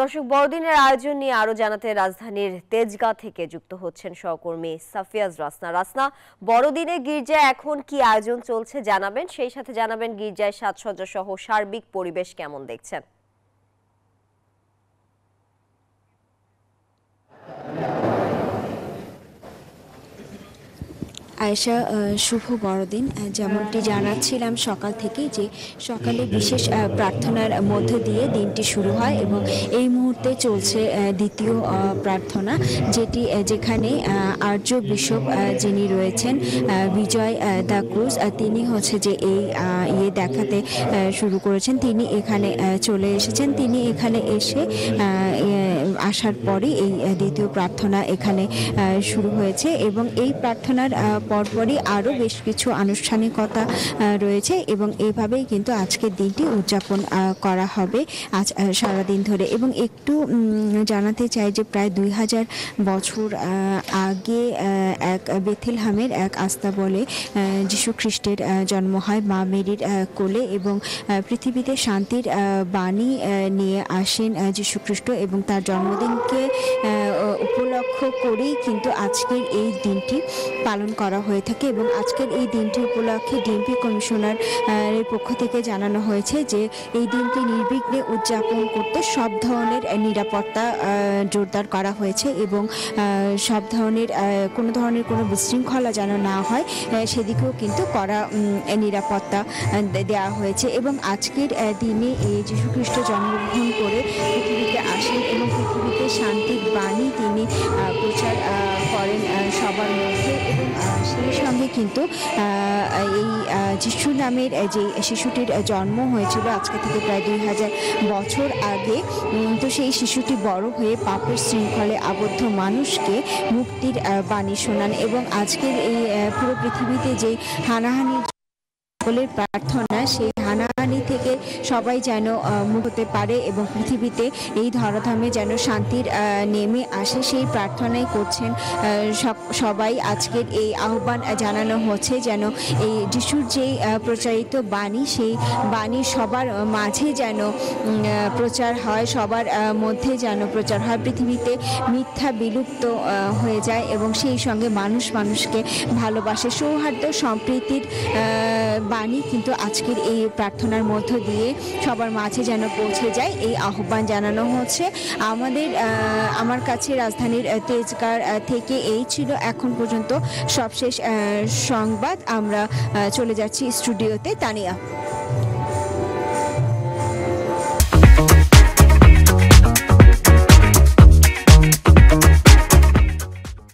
দর্শক, বড়দিনের আয়োজন নিয়ে আরো জানাতে রাজধানীর তেজগাঁ থেকে যুক্ত হচ্ছেন সহকর্মী সাফিয়াজ রাসনা। রাসনা, বড়দিনে গির্জায় এখন কি আয়োজন চলছে জানাবেন, সেই সাথে জানাবেন গির্জায় সাজসজ্জা সহ সার্বিক পরিবেশ কেমন দেখছেন। আয়েশা, শুভ বড়দিন। যেমনটি জানাচ্ছিলাম সকাল থেকেই যে সকালে বিশেষ প্রার্থনার মধ্য দিয়ে দিনটি শুরু হয় এবং এই মুহূর্তে চলছে দ্বিতীয় প্রার্থনা, যেখানে আর্য বিশপ যিনি রয়েছেন বিজয় দা ক্রুজ, তিনি হচ্ছে যে এই দেখাতে শুরু করেছেন। তিনি এখানে চলে এসেছেন। তিনি এখানে আসার পরে এই দ্বিতীয় প্রার্থনা এখানে শুরু হয়েছে এবং এই প্রার্থনার পরপরই আরও বেশ কিছু আনুষ্ঠানিকতা রয়েছে এবং এইভাবেই কিন্তু আজকের দিনটি উদযাপন করা হবে আজ সারাদিন ধরে। এবং একটু জানাতে চাই যে প্রায় 2000 বছর আগে এক বেথেলহামের এক আস্তাবলে যীশু খ্রিস্টের জন্ম হয় মা মেরির কোলে এবং পৃথিবীতে শান্তির বাণী নিয়ে আসেন যীশু খ্রিস্ট এবং তার জন্মদিনকে উপলক্ষ করেই কিন্তু আজকের এই দিনটি পালন করা হয়ে থাকে। এবং আজকের এই দিনটি উপলক্ষে ডিএমপি কমিশনার এর পক্ষ থেকে জানানো হয়েছে যে এই দিনটি নির্বিঘ্নে উদযাপন করতে সব ধরনের নিরাপত্তা জোরদার করা হয়েছে এবং সব ধরনের কোনো বিশৃঙ্খলা যেন না হয় সেদিকেও কিন্তু কড়া নিরাপত্তা দেওয়া হয়েছে। এবং আজকের দিনে যীশু খ্রিস্ট জন্মগ্রহণ করে পৃথিবীতে আসেন এবং পৃথিবীতে শান্তির বাণী তিনি প্রচার করেন সবার মধ্যে। এবং সেই সঙ্গে কিন্তু এই যিশু নামের যে শিশুটির জন্ম হয়েছিল আজকে থেকে প্রায় 2000 বছর আগে, তো সেই শিশুটি বড় হয়ে পাপের শৃঙ্খলে আবদ্ধ মানুষকে মুক্তির বাণী শোনান। এবং আজকের এই পুরো পৃথিবীতে যে হানাহানির সকলের প্রার্থনা, সেই হানাহানি থেকে সবাই যেন মুক্ত হতে পারে এবং পৃথিবীতে এই ধরাধামে যেন শান্তির নেমে আসে সেই প্রার্থনাই করছেন সবাই। আজকের এই আহ্বান জানানো হচ্ছে যেন এই যিশুর যেই প্রচারিত বাণী, সেই বাণী সবার মাঝে যেন প্রচার হয়, সবার মধ্যে যেন প্রচার হয়, পৃথিবীতে মিথ্যা বিলুপ্ত হয়ে যায় এবং সেই সঙ্গে মানুষ মানুষকে ভালোবাসে। সৌহার্দ্য সম্প্রীতির বাণী কিন্তু আজকের এই প্রার্থনার মধ্য দিয়ে সবার মাঝে যেন পৌঁছে যায়, এই আহ্বান জানানো হচ্ছে। আমার কাছে রাজধানীর তেজগাঁ থেকে এই ছিল এখন পর্যন্ত সবশেষ সংবাদ। আমরা চলে যাচ্ছি স্টুডিওতে। তানিয়া।